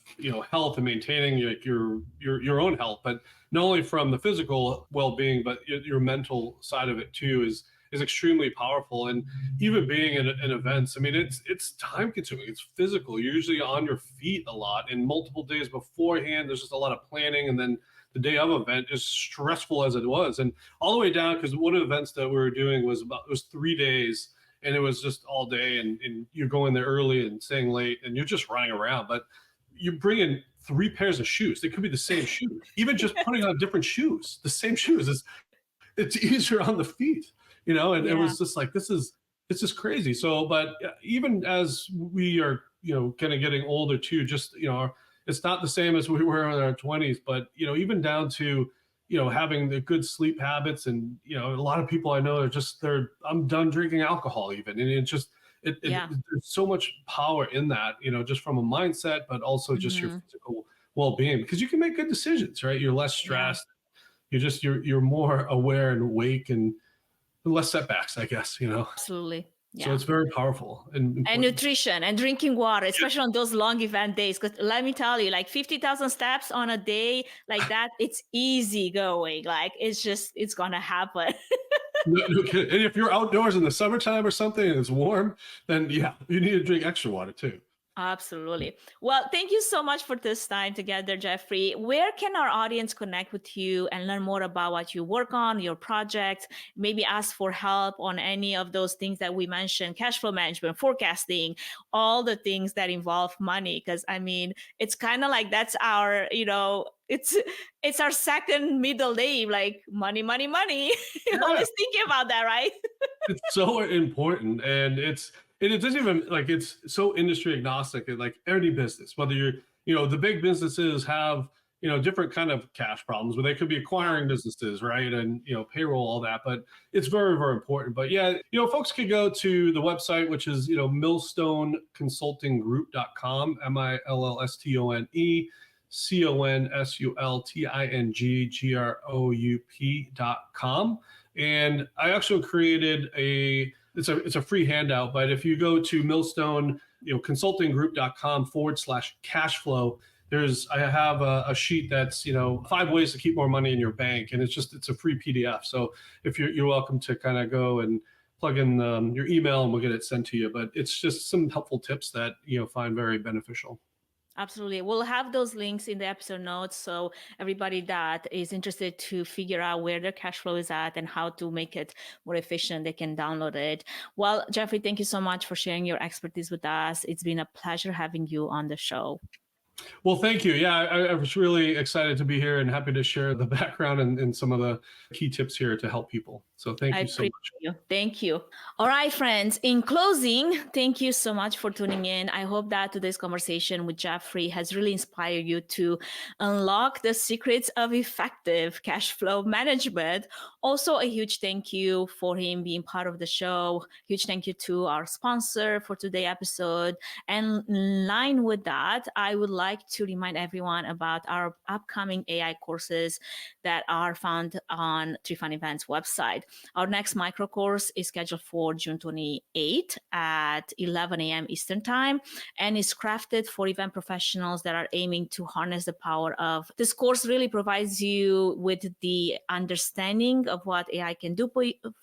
health and maintaining your own health, but not only from the physical well-being, but your mental side of it too is extremely powerful. And even being in events, I mean, it's time consuming. It's physical. You're usually on your feet a lot, and multiple days beforehand, there's just a lot of planning. And then the day of event, is stressful as it was. And all the way down, because one of the events that we were doing was 3 days, and it was just all day, and you're going there early and staying late, and you're just running around. But you bring in 3 pairs of shoes. They could be the same shoes. Even just putting on different shoes, the same shoes, it's easier on the feet, and it was just like, it's just crazy. So, but even as we are, kind of getting older too, just, it's not the same as we were in our 20s, but, even down to, having the good sleep habits. And, a lot of people I know are I'm done drinking alcohol even. And it's just, there's so much power in that, just from a mindset, but also just your physical well-being, because you can make good decisions, right? You're less stressed. You're more aware and awake, and less setbacks, I guess, Absolutely. Yeah. So it's very powerful. And nutrition and drinking water, especially on those long event days. Because let me tell you, like 50,000 steps on a day like that, it's easy going. Like it's going to happen. And if you're outdoors in the summertime or something and it's warm, then yeah, you need to drink extra water too. Absolutely. Well, thank you so much for this time together, Jeffrey. Where can our audience connect with you and learn more about what you work on, your project, maybe ask for help on any of those things that we mentioned, cash flow management, forecasting, all the things that involve money? Because I mean, it's kind of like that's our, it's our second middle name, like money, money, money. Yeah. Always thinking about that, right? It's so important, and it doesn't even like it's so industry agnostic. Like any business, whether you're the big businesses have different kind of cash problems where they could be acquiring businesses, right, and payroll, all that. But it's very, very important. But yeah, folks could go to the website, which is millstoneconsultinggroup.com, millstoneconsultinggroup.com. And I actually created it's a free handout, but if you go to millstone consultinggroup.com/cashflow, I have a sheet that's 5 ways to keep more money in your bank, and it's a free PDF. So if you're welcome to kind of go and plug in your email, and we'll get it sent to you. But it's just some helpful tips that find very beneficial. Absolutely. We'll have those links in the episode notes. So everybody that is interested to figure out where their cash flow is at and how to make it more efficient, they can download it. Well, Jeffrey, thank you so much for sharing your expertise with us. It's been a pleasure having you on the show. Well, thank you. Yeah, I was really excited to be here and happy to share the background and some of the key tips here to help people. So thank you so much. Thank you. All right, friends. In closing, thank you so much for tuning in. I hope that today's conversation with Jeffrey has really inspired you to unlock the secrets of effective cash flow management. Also, a huge thank you for him being part of the show. Huge thank you to our sponsor for today's episode. And in line with that, I would like to remind everyone about our upcoming AI courses that are found on Trifan Events website. Our next micro course is scheduled for June 28th at 11 a.m. Eastern Time, and is crafted for event professionals that are aiming to harness the power of. This course really provides you with the understanding of what AI can do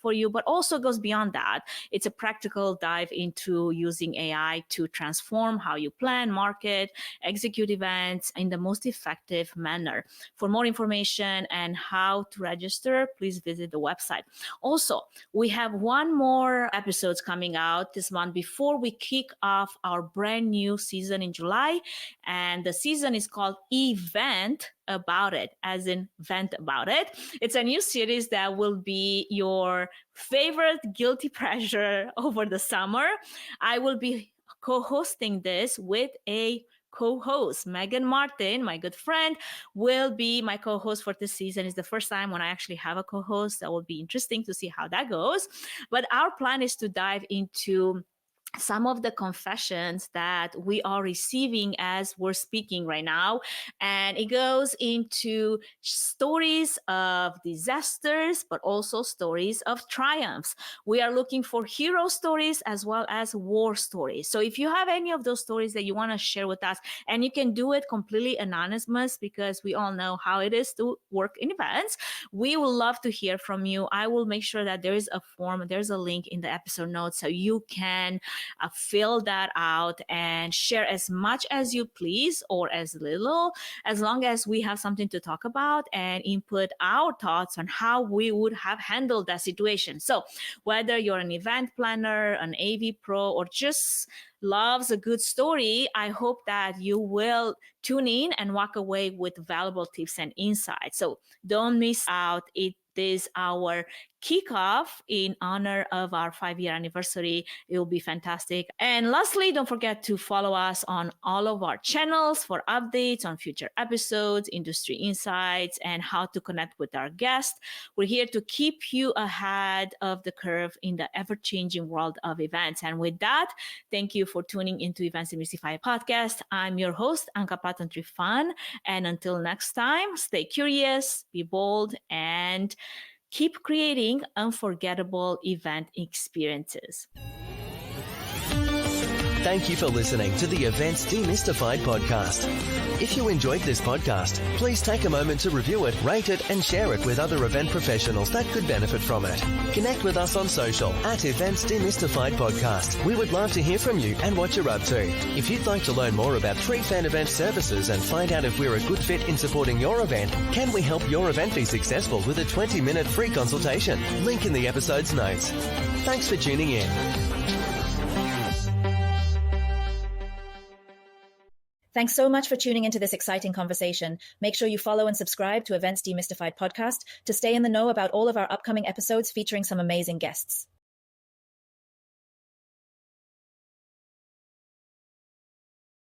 for you, but also goes beyond that. It's a practical dive into using AI to transform how you plan, market, execute events in the most effective manner. For more information and how to register, please visit the website. Also, we have one more episodes coming out this month before we kick off our brand new season in July. And the season is called Event About It, as in vent about it. It's a new series that will be your favorite guilty pleasure over the summer. I will be co-hosting this with a co-host. Megan Martin, my good friend, will be my co-host for this season. It's the first time when I actually have a co-host. That will be interesting to see how that goes. But our plan is to dive into some of the confessions that we are receiving as we're speaking right now. And it goes into stories of disasters, but also stories of triumphs. We are looking for hero stories as well as war stories. So if you have any of those stories that you want to share with us, and you can do it completely anonymous, because we all know how it is to work in events, we will love to hear from you. I will make sure that there is a form, there's a link in the episode notes, so you can fill that out and share as much as you please or as little, as long as we have something to talk about and input our thoughts on how we would have handled that situation. So whether you're an event planner, an AV pro, or just loves a good story, I hope that you will tune in and walk away with valuable tips and insights. So don't miss out. It is our kickoff in honor of our 5-year anniversary. It will be fantastic. And lastly, don't forget to follow us on all of our channels for updates on future episodes, industry insights, and how to connect with our guests. We're here to keep you ahead of the curve in the ever-changing world of events. And with that, thank you for tuning into Events Demystified podcast. I'm your host, 𝐂𝐚𝐩𝐿 Trifan. And until next time, stay curious, be bold, and keep creating unforgettable event experiences. Thank you for listening to the Events Demystified podcast. If you enjoyed this podcast, please take a moment to review it, rate it, and share it with other event professionals that could benefit from it. Connect with us on social at Events Demystified Podcast. We would love to hear from you and what you're up to. If you'd like to learn more about Trifan event services and find out if we're a good fit in supporting your event, can we help your event be successful with a 20-minute free consultation? Link in the episode's notes. Thanks for tuning in. Thanks so much for tuning into this exciting conversation. Make sure you follow and subscribe to Events Demystified podcast to stay in the know about all of our upcoming episodes featuring some amazing guests.